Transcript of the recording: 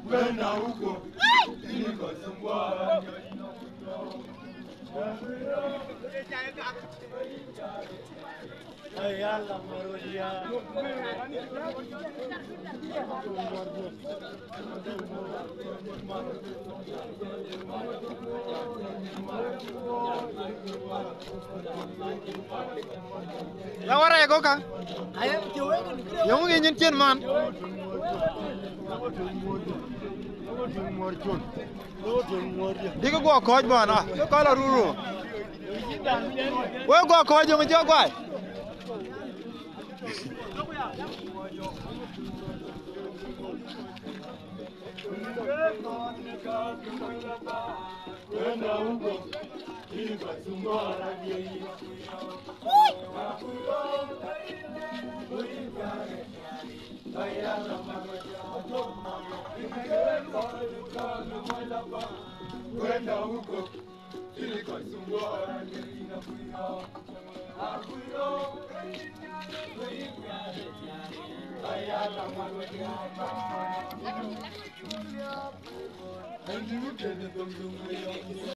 Kwenda huko ilikosungwa ayala marodia la wara ko ka yung nyin chen man Diga go koj bana, ko la ruru. We go koj yo njo kwai. Kwenda huko ili kusumbua nina kuyo akuyo ayala magoja ndio tena kumzungulia